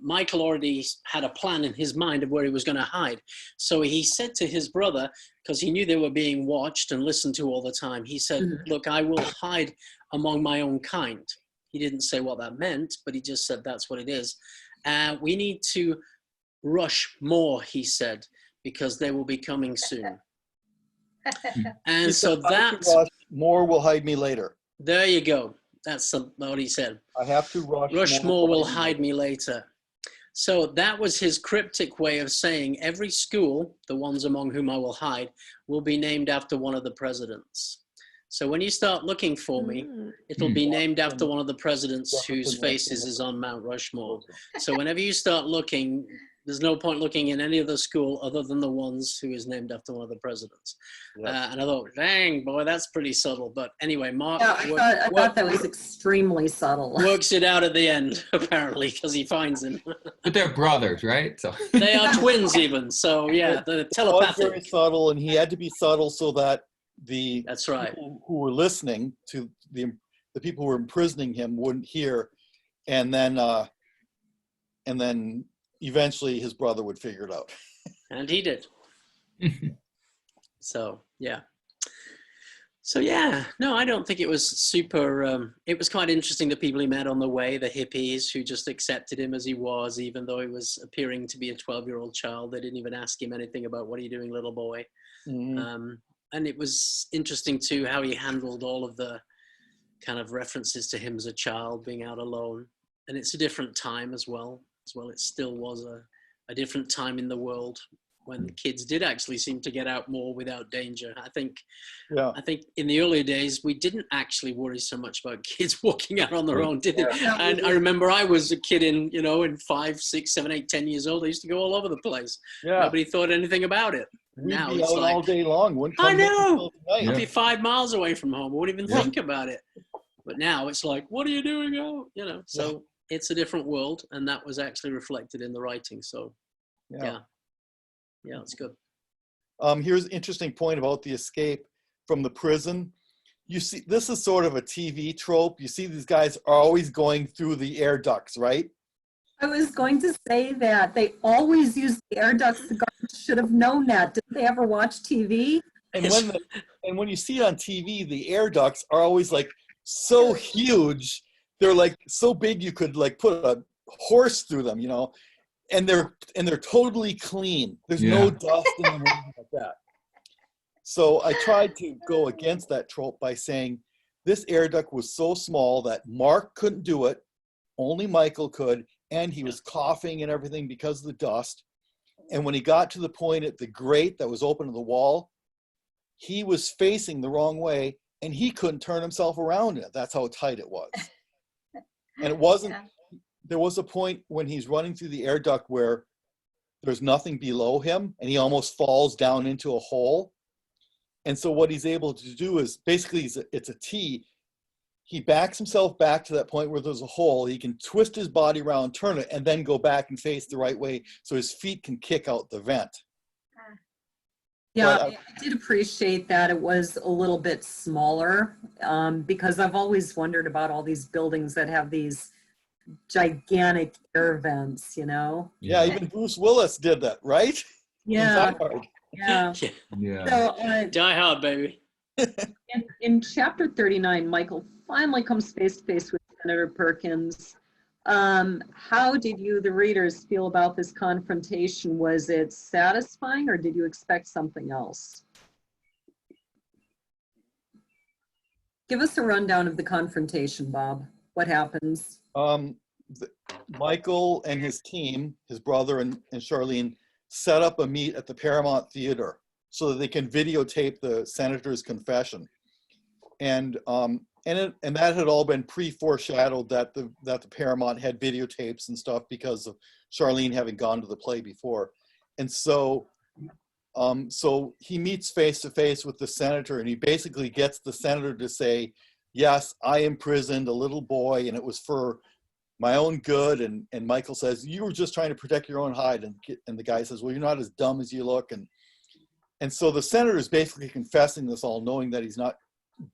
Speaker 3: Michael already had a plan in his mind of where he was going to hide. So he said to his brother, because he knew they were being watched and listened to all the time, he said, look, I will hide among my own kind. He didn't say what that meant, but he just said that's what it is. We need to rush more, he said, because they will be coming soon. And so that
Speaker 1: more will hide me later.
Speaker 3: There you go. That's what he said.
Speaker 1: I have to rush.
Speaker 3: Rushmore will hide me later. So that was his cryptic way of saying every school, the ones among whom I will hide, will be named after one of the presidents. So when you start looking for me, it'll be named after one of the presidents whose faces is on Mount Rushmore. So whenever you start looking, there's no point looking in any other school other than the ones who is named after one of the presidents. And I thought, dang, boy, that's pretty subtle. But anyway, Mark.
Speaker 2: Yeah, I thought that was extremely subtle.
Speaker 3: Works it out at the end, apparently, because he finds him.
Speaker 4: But they're brothers, right? So
Speaker 3: they are twins, even. So yeah, the telepathic.
Speaker 1: It was very subtle, and he had to be subtle so that
Speaker 3: that's right.
Speaker 1: people who were listening to the people who were imprisoning him wouldn't hear, and then eventually his brother would figure it out.
Speaker 3: And he did. So yeah. So yeah, no, I don't think it was super, it was quite interesting, the people he met on the way, the hippies who just accepted him as he was, even though he was appearing to be a 12-year-old child. They didn't even ask him anything about, what are you doing, little boy? And it was interesting too, how he handled all of the kind of references to him as a child being out alone. And it's a different time as well. It still was a different time in the world when kids did actually seem to get out more without danger. I think in the earlier days, we didn't actually worry so much about kids walking out on their own, did they? And I remember I was a kid in 5, 6, 7, 8, 10 years old. I used to go all over the place. Nobody thought anything about it.
Speaker 1: We'd
Speaker 3: now
Speaker 1: be
Speaker 3: it's
Speaker 1: out
Speaker 3: like,
Speaker 1: all day long.
Speaker 3: I know. I'd be 5 miles away from home. I wouldn't even think about it. But now it's like, what are you doing out? So it's a different world, and that was actually reflected in the writing. So yeah, it's good.
Speaker 1: Here's an interesting point about the escape from the prison. You see, this is sort of a TV trope. You see these guys are always going through the air ducts, right?
Speaker 2: I was going to say that they always use the air ducts. The guards should have known that. Did they ever watch TV?
Speaker 1: And when you see it on TV, the air ducts are always like so huge. They're like so big you could like put a horse through them, and they're totally clean. There's no dust in them or anything like that. So I tried to go against that trope by saying this air duct was so small that Mark couldn't do it, only Michael could, and he was coughing and everything because of the dust. And when he got to the point at the grate that was open to the wall, he was facing the wrong way and he couldn't turn himself around in it. That's how tight it was. And it wasn't, there was a point when he's running through the air duct where there's nothing below him and he almost falls down into a hole. And so what he's able to do is basically it's a T. He backs himself back to that point where there's a hole. He can twist his body around, turn it, and then go back and face the right way so his feet can kick out the vent.
Speaker 2: Yeah, I did appreciate that it was a little bit smaller because I've always wondered about all these buildings that have these gigantic air vents, you know?
Speaker 1: Yeah, even Bruce Willis did that, right?
Speaker 2: Yeah. Yeah.
Speaker 4: Yeah.
Speaker 2: So,
Speaker 3: Die Hard, baby.
Speaker 2: in chapter 39, Michael finally comes face to face with Senator Perkins. How did you, the readers, feel about this confrontation? Was it satisfying or did you expect something else? Give us a rundown of the confrontation, Bob. What happens?
Speaker 1: Michael and his team, his brother and Charlene, set up a meet at the Paramount Theater so that they can videotape the senator's confession. And that had all been pre-foreshadowed that the Paramount had videotapes and stuff because of Charlene having gone to the play before. And so he meets face to face with the senator, and he basically gets the senator to say, yes, I imprisoned a little boy and it was for my own good. And Michael says, you were just trying to protect your own hide. And the guy says, well, you're not as dumb as you look. And so the senator is basically confessing this all, knowing that he's not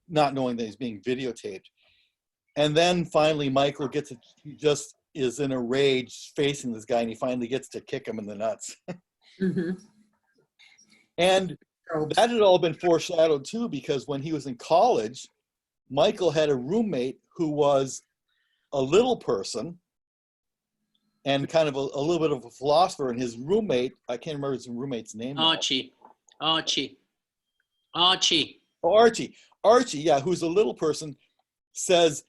Speaker 1: knowing that he's being videotaped. And then finally Michael he just is in a rage facing this guy, and he finally gets to kick him in the nuts.
Speaker 2: Mm-hmm.
Speaker 1: And that had all been foreshadowed too, because when he was in college, Michael had a roommate who was a little person and kind of a little bit of a philosopher, and his roommate, I can't remember his roommate's name.
Speaker 3: Archie,
Speaker 1: yeah, who's a little person, says,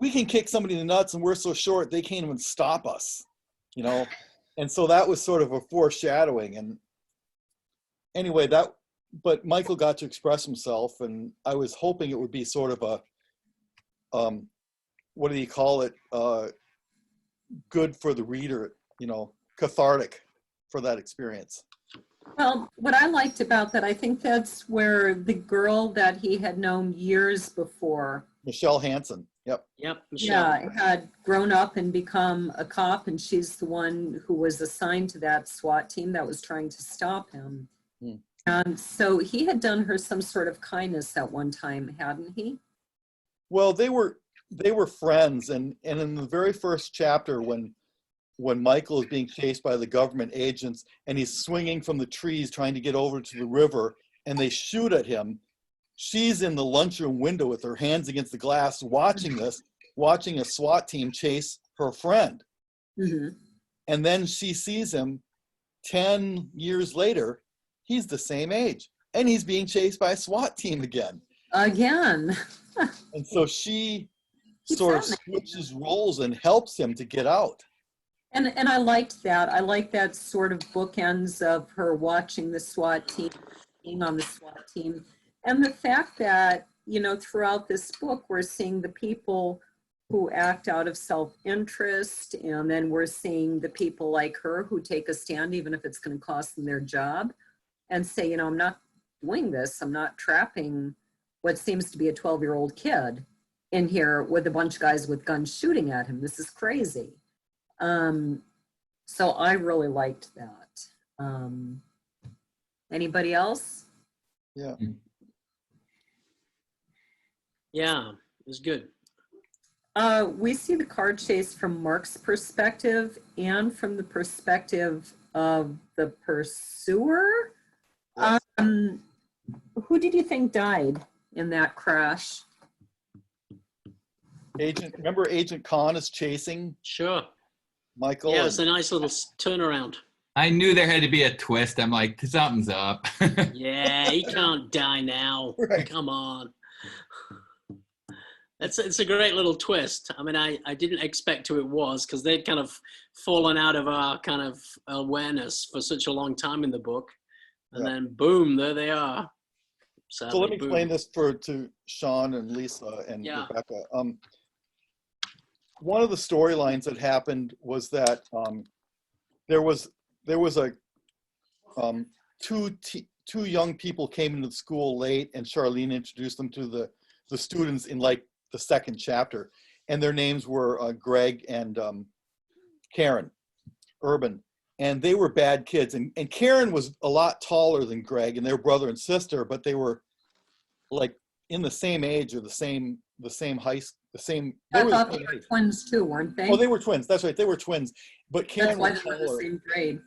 Speaker 1: we can kick somebody in the nuts and we're so short, they can't even stop us, you know? And so that was sort of a foreshadowing. And anyway, but Michael got to express himself, and I was hoping it would be sort of a, what do you call it? Good for the reader, you know, cathartic for that experience.
Speaker 2: Well, what I liked about that, I think that's where the girl that he had known years before,
Speaker 1: Michelle Hansen. Yep.
Speaker 3: Michelle.
Speaker 2: Yeah, had grown up and become a cop, and she's the one who was assigned to that SWAT team that was trying to stop him. And so he had done her some sort of kindness at one time, hadn't he?
Speaker 1: Well, they were friends, and in the very first chapter, when Michael is being chased by the government agents and he's swinging from the trees trying to get over to the river, and they shoot at him, she's in the lunchroom window with her hands against the glass watching a SWAT team chase her friend.
Speaker 2: Mm-hmm.
Speaker 1: And then she sees him 10 years later. He's the same age, and he's being chased by a SWAT team again.
Speaker 2: Again.
Speaker 1: And so she sort of switches roles and helps him to get out.
Speaker 2: And I liked that. I like that sort of bookends of her watching the SWAT team, being on the SWAT team. And the fact that, you know, throughout this book, we're seeing the people who act out of self-interest, and then we're seeing the people like her who take a stand, even if it's going to cost them their job, and say, you know, I'm not doing this. I'm not trapping what seems to be a 12-year-old kid in here with a bunch of guys with guns shooting at him. This is crazy. So I really liked that. Anybody else?
Speaker 1: Yeah.
Speaker 3: Yeah, it was good.
Speaker 2: We see the car chase from Mark's perspective and from the perspective of the pursuer.
Speaker 1: Yes.
Speaker 2: Who did you think died in that crash?
Speaker 1: Remember Agent Khan is chasing
Speaker 3: Sure.
Speaker 1: Michael?
Speaker 3: Yeah, it's a nice little turnaround.
Speaker 4: I knew there had to be a twist. I'm like, something's up.
Speaker 3: Yeah, he can't die now.
Speaker 1: Right.
Speaker 3: Come on. It's a great little twist. I mean, I didn't expect who it was, because they'd kind of fallen out of our kind of awareness for such a long time in the book. And then boom, there they are. Sadly,
Speaker 1: so let me
Speaker 3: boom.
Speaker 1: explain this to Sean and Lisa and Rebecca. one of the storylines that happened was that there was a two young people came into the school late, and Charlene introduced them to the students in like the second chapter, and their names were Greg and Karen Urban, and they were bad kids. And Karen was a lot taller than Greg, and they were brother and sister, but they were like in the same age or the same high school.
Speaker 2: I thought they were twins too, weren't they?
Speaker 1: Oh, they were twins. That's right. They were twins. But Karen was
Speaker 2: taller. The same grade.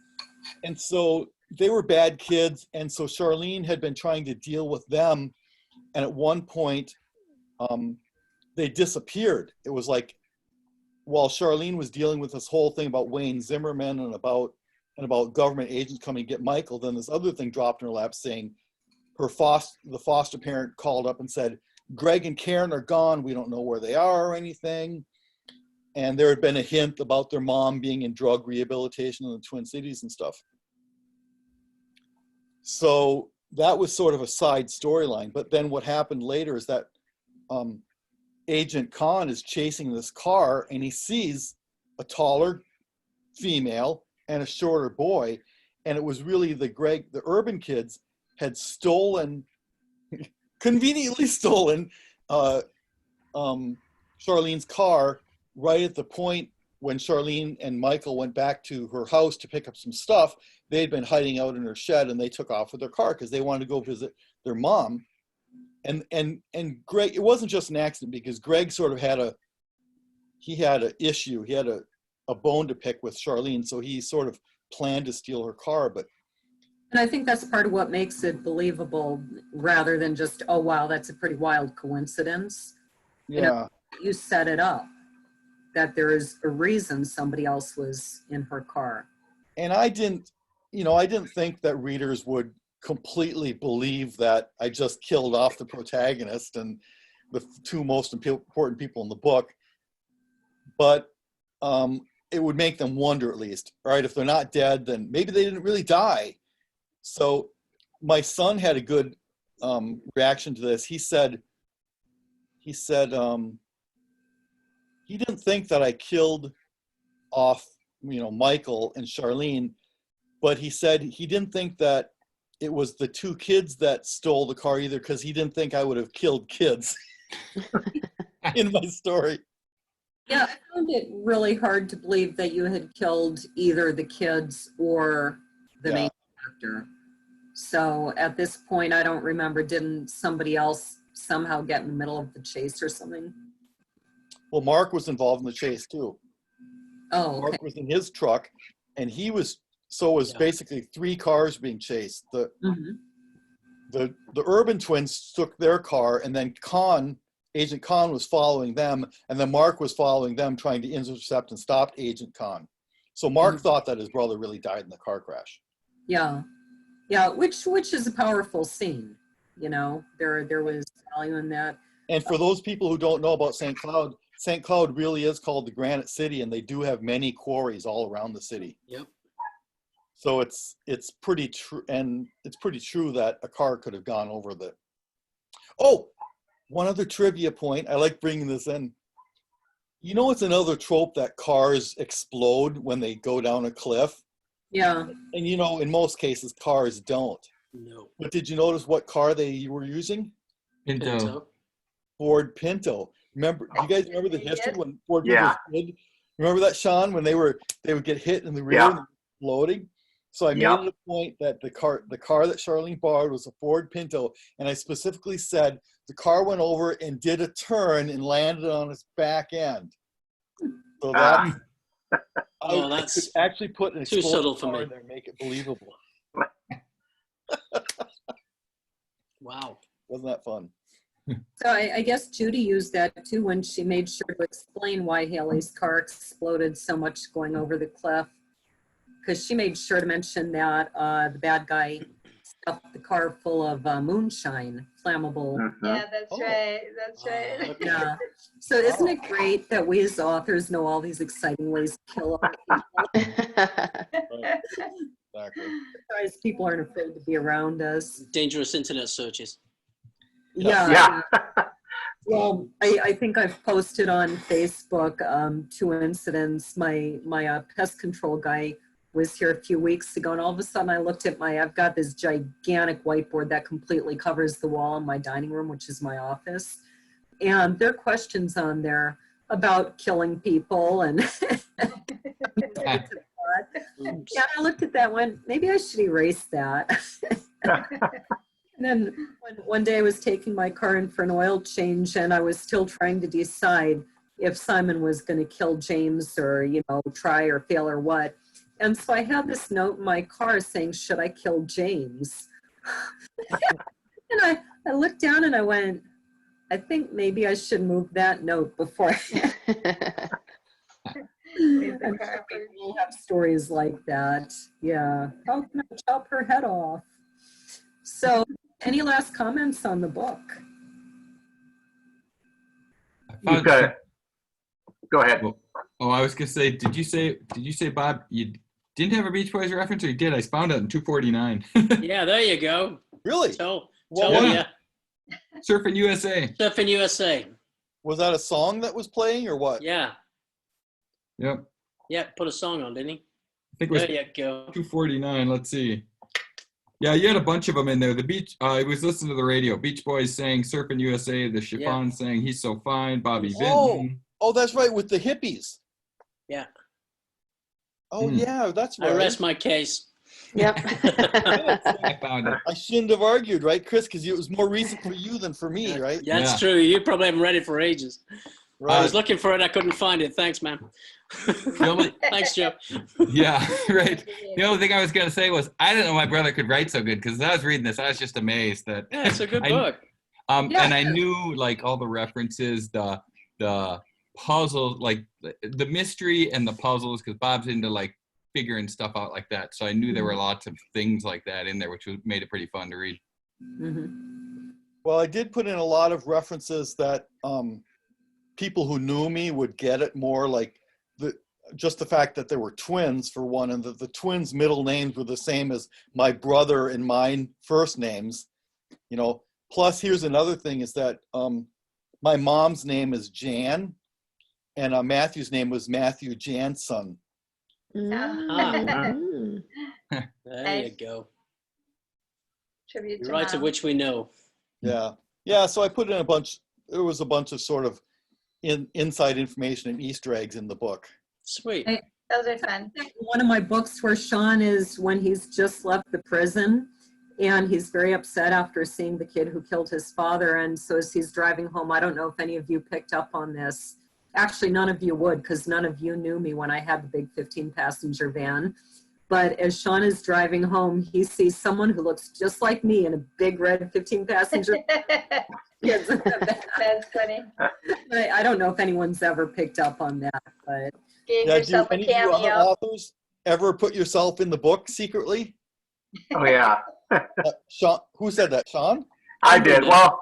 Speaker 1: And so they were bad kids. And so Charlene had been trying to deal with them. And at one point, they disappeared. It was like, while Charlene was dealing with this whole thing about Wayne Zimmerman and about government agents coming to get Michael, then this other thing dropped in her lap saying the foster parent called up and said, Greg and Karen are gone. We don't know where they are or anything. And there had been a hint about their mom being in drug rehabilitation in the Twin Cities and stuff. So that was sort of a side storyline. But then what happened later is that Agent Khan is chasing this car, and he sees a taller female and a shorter boy. And it was really the Urban kids had conveniently stolen Charlene's car right at the point when Charlene and Michael went back to her house to pick up some stuff. They had been hiding out in her shed, and they took off with their car because they wanted to go visit their mom. And Greg, it wasn't just an accident, because Greg sort of had an issue. He had a bone to pick with Charlene, so he sort of planned to steal her car.
Speaker 2: And I think that's part of what makes it believable, rather than just, oh, wow, that's a pretty wild coincidence.
Speaker 1: Yeah.
Speaker 2: You set it up, that there is a reason somebody else was in her car.
Speaker 1: And I didn't think that readers would completely believe that I just killed off the protagonist and the two most important people in the book. But it would make them wonder, at least, right? If they're not dead, then maybe they didn't really die. So my son had a good reaction to this. He said he didn't think that I killed off, Michael and Charlene, but he said he didn't think that it was the two kids that stole the car either, because he didn't think I would have killed kids in my story.
Speaker 2: Yeah, I found it really hard to believe that you had killed either the kids or the main character. So at this point, I don't remember, didn't somebody else somehow get in the middle of the chase or something?
Speaker 1: Well, Mark was involved in the chase too.
Speaker 2: Oh, okay.
Speaker 1: Mark was in his truck, and basically three cars being chased. The Urban twins took their car, and then Agent Khan was following them, and then Mark was following them, trying to intercept and stop Agent Khan. So Mark thought that his brother really died in the car crash.
Speaker 2: Yeah, which is a powerful scene. There was value in that.
Speaker 1: And for those people who don't know about St. Cloud really is called the Granite City, and they do have many quarries all around the city.
Speaker 3: Yep.
Speaker 1: So it's pretty true, and it's pretty true that a car could have gone over the. Oh, one other trivia point. I like bringing this in. It's another trope that cars explode when they go down a cliff.
Speaker 2: Yeah. And
Speaker 1: in most cases, cars don't.
Speaker 3: No.
Speaker 1: But did you notice what car they were using?
Speaker 4: Pinto.
Speaker 1: Ford Pinto. Do you guys remember the history when Ford Pinto was good? Remember that, Sean, when they would get hit in the rear and exploding? So I made it a point that the car that Charlene borrowed was a Ford Pinto, and I specifically said the car went over and did a turn and landed on its back end. So that's I could actually put an
Speaker 3: too subtle for
Speaker 1: car
Speaker 3: me.
Speaker 1: in there and make it believable.
Speaker 3: Wow.
Speaker 1: Wasn't that fun?
Speaker 2: So I guess Judy used that too when she made sure to explain why Haley's car exploded so much going over the cliff. Because she made sure to mention that the bad guy stuffed the car full of moonshine, flammable.
Speaker 5: Yeah, that's right. That's right.
Speaker 2: Yeah. So isn't it great that we as authors know all these exciting ways to kill other people?
Speaker 1: Exactly.
Speaker 2: Surprised people aren't afraid to be around us.
Speaker 3: Dangerous internet searches.
Speaker 2: Yeah. Well, I think I've posted on Facebook 2 incidents. My pest control guy was here a few weeks ago, and all of a sudden I looked at I've got this gigantic whiteboard that completely covers the wall in my dining room, which is my office. And there are questions on there about killing people and yeah, I looked at that one. Maybe I should erase that. And then one day I was taking my car in for an oil change, and I was still trying to decide if Simon was going to kill James or, try or fail or what. And so I had this note in my car saying, should I kill James? And I looked down and I went, I think maybe I should move that note before. I'm sure people have stories like that. Yeah. How can I chop her head off? So, any last comments on the book?
Speaker 7: You've got it. Go ahead.
Speaker 4: Oh, I was gonna say, did you say, Bob, you didn't have a Beach Boys reference, or you did? I found it in 249.
Speaker 3: Yeah, there you go.
Speaker 1: Really?
Speaker 3: Yeah.
Speaker 4: Surfing USA.
Speaker 3: Surfing USA.
Speaker 1: Was that a song that was playing or what?
Speaker 3: Yeah.
Speaker 4: Yep.
Speaker 3: Yeah, put a song on, didn't he?
Speaker 4: I think it was
Speaker 3: There you go.
Speaker 4: 249. Let's see. Yeah, you had a bunch of them in there. The Beach, I was listening to the radio. Beach Boys sang Surfing USA. The Chiffon sang He's So Fine. Bobby Vinton.
Speaker 1: Oh, that's right, with the hippies.
Speaker 3: Yeah.
Speaker 1: Oh, yeah, that's right.
Speaker 3: I rest my case.
Speaker 6: Yep.
Speaker 4: I found it.
Speaker 1: I shouldn't have argued, right, Chris? Because it was more recent for you than for me, right?
Speaker 3: Yeah, that's true. You probably haven't read it for ages.
Speaker 1: Right.
Speaker 3: I was looking for it. I couldn't find it. Thanks, man. Thanks, Joe.
Speaker 4: Yeah, right. The only thing I was going to say was, I didn't know my brother could write so good, because as I was reading this, I was just amazed that.
Speaker 3: Yeah, it's a good book.
Speaker 4: And I knew like all the references, the puzzle, like the mystery and the puzzles, because Bob's into like figuring stuff out like that. So I knew there were lots of things like that in there, which made it pretty fun to read.
Speaker 2: Mm-hmm.
Speaker 1: Well, I did put in a lot of references that people who knew me would get it more, like just the fact that there were twins for one, and the twins' middle names were the same as my brother and mine first names, Plus, here's another thing is that my mom's name is Jan, and Matthew's name was Matthew Janson.
Speaker 6: Mm.
Speaker 3: There you go.
Speaker 5: Tribute to
Speaker 3: Rights of
Speaker 5: Mom.
Speaker 3: which we know.
Speaker 1: Yeah. So I put in there was a bunch of sort of inside information and Easter eggs in the book.
Speaker 3: Sweet.
Speaker 5: Those are fun.
Speaker 2: One of my books where Sean is when he's just left the prison, and he's very upset after seeing the kid who killed his father. And so as he's driving home, I don't know if any of you picked up on this. Actually, none of you would, because none of you knew me when I had the big 15-passenger van. But as Sean is driving home, he sees someone who looks just like me in a big red 15-passenger van.
Speaker 5: That's funny.
Speaker 2: I don't know if anyone's ever picked up on that, but
Speaker 5: Gave
Speaker 1: Do
Speaker 5: yourself a
Speaker 1: any of you other
Speaker 5: cameo.
Speaker 1: authors ever put yourself in the book secretly?
Speaker 7: Oh, yeah.
Speaker 1: Sean, who said that? Sean?
Speaker 7: I did. Well,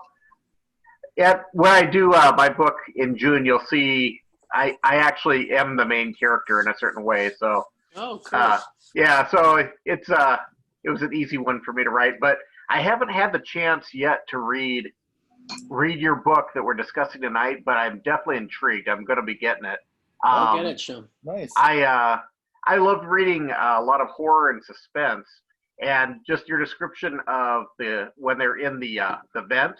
Speaker 7: when I do my book in June, you'll see I actually am the main character in a certain way. So,
Speaker 3: Oh, cool.
Speaker 7: yeah, so it was an easy one for me to write. But I haven't had the chance yet to read your book that we're discussing tonight, but I'm definitely intrigued. I'm going to be getting it.
Speaker 3: I'll get it, Sean.
Speaker 1: Nice.
Speaker 7: I love reading a lot of horror and suspense, and just your description of when they're in the vent,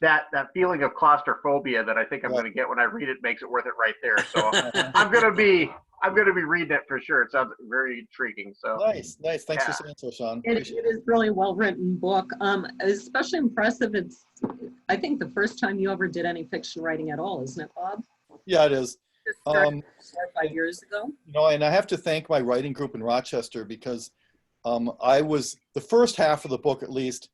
Speaker 7: that feeling of claustrophobia that I think I'm going to get when I read it makes it worth it right there. So I'm going to be reading it for sure. It sounds very intriguing. So
Speaker 1: Nice. Thanks for saying so, Sean.
Speaker 2: it is a really well-written book. Especially impressive. It's, I think, the first time you ever did any fiction writing at all, isn't it, Bob?
Speaker 1: Yeah, it is.
Speaker 2: Just started 4 or 5 years ago.
Speaker 1: And I have to thank my writing group in Rochester, because the first half of the book, at least,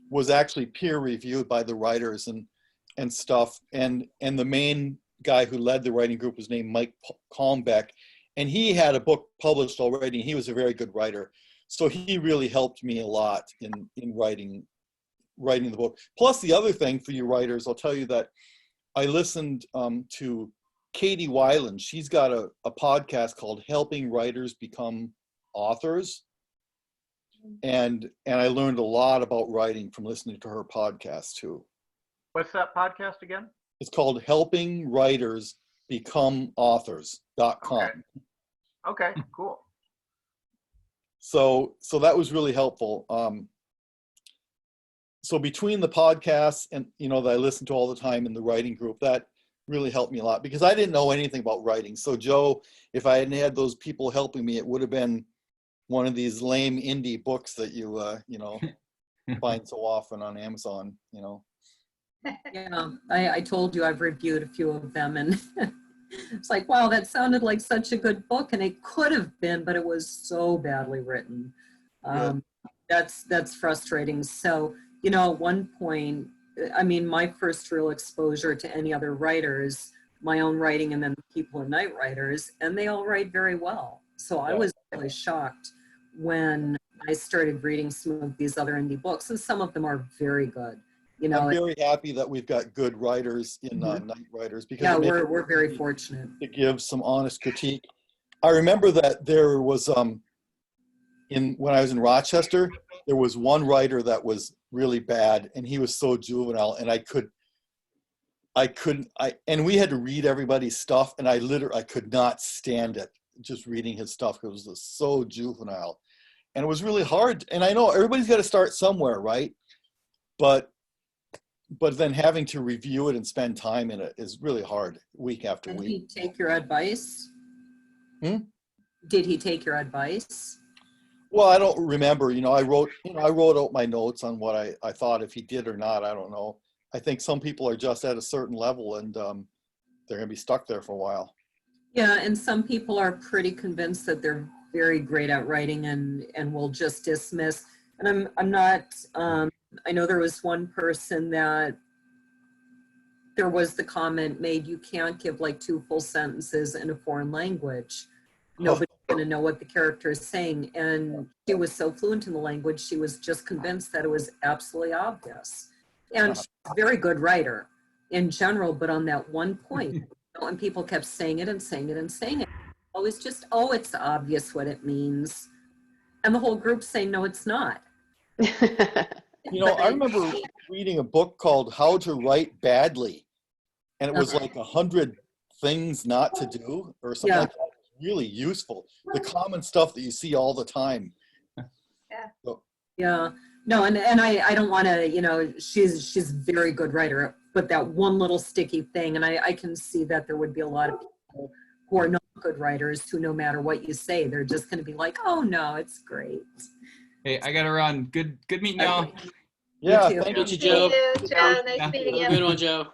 Speaker 1: was actually peer reviewed by the writers and stuff. And the main guy who led the writing group was named Mike Calmbeck, and he had a book published already, and he was a very good writer. So he really helped me a lot in writing the book. Plus, the other thing for you writers, I'll tell you that I listened to Katie Weiland. She's got a podcast called Helping Writers Become Authors. And I learned a lot about writing from listening to her podcast too.
Speaker 7: what's that podcast again?
Speaker 1: It's called helpingwritersbecomeauthors.com.
Speaker 7: Okay, cool.
Speaker 1: So that was really helpful. So between the podcasts and, that I listen to all the time in the writing group, that really helped me a lot because I didn't know anything about writing. So Joe, if I hadn't had those people helping me, it would have been one of these lame indie books that you find so often on Amazon.
Speaker 2: Yeah, I told you I've reviewed a few of them, and it's like, wow, that sounded like such a good book, and it could have been, but it was so badly written. That's frustrating. So, at one point, I mean, my first real exposure to any other writers, my own writing, and then people in Night Writers, and they all write very well. So I was really shocked when I started reading some of these other indie books, and some of them are very good.
Speaker 1: I'm very happy that we've got good writers in Night Writers because
Speaker 2: we're very fortunate
Speaker 1: to give some honest critique. I remember that there was when I was in Rochester, there was one writer that was really bad, and he was so juvenile, and and we had to read everybody's stuff, and I could not stand it, just reading his stuff because it was just so juvenile, and it was really hard. And I know everybody's got to start somewhere, right? But then having to review it and spend time in it is really hard week after week.
Speaker 2: Did he take your advice?
Speaker 1: Hmm?
Speaker 2: Did he take your advice?
Speaker 1: Well, I don't remember. I wrote out my notes on what I thought. If he did or not, I don't know. I think some people are just at a certain level, and they're going to be stuck there for a while.
Speaker 2: Yeah, and some people are pretty convinced that they're very great at writing and will just dismiss. And I'm not. I know there was one person that there was the comment made, you can't give like 2 full sentences in a foreign language. Nobody's going to know what the character is saying. And she was so fluent in the language, she was just convinced that it was absolutely obvious. And she's a very good writer in general, but on that one point, and people kept saying it and saying it and saying it. Always just, it's obvious what it means. And the whole group saying, no, it's not.
Speaker 1: I remember reading a book called How to Write Badly, and it was like 100 things not to do or something like that. Really useful. The common stuff that you see all the time.
Speaker 2: Yeah. No, and I don't want to, she's a very good writer, but that one little sticky thing, and I can see that there would be a lot of people who are not good writers who, no matter what you say, they're just going to be like, oh no, it's great.
Speaker 4: Hey, I got to run. Good meeting y'all.
Speaker 1: Yeah,
Speaker 2: thank
Speaker 1: thank
Speaker 3: you,
Speaker 1: you,
Speaker 3: Joe.
Speaker 5: Thank you, Joe. Nice meeting you.
Speaker 3: Good one, Joe.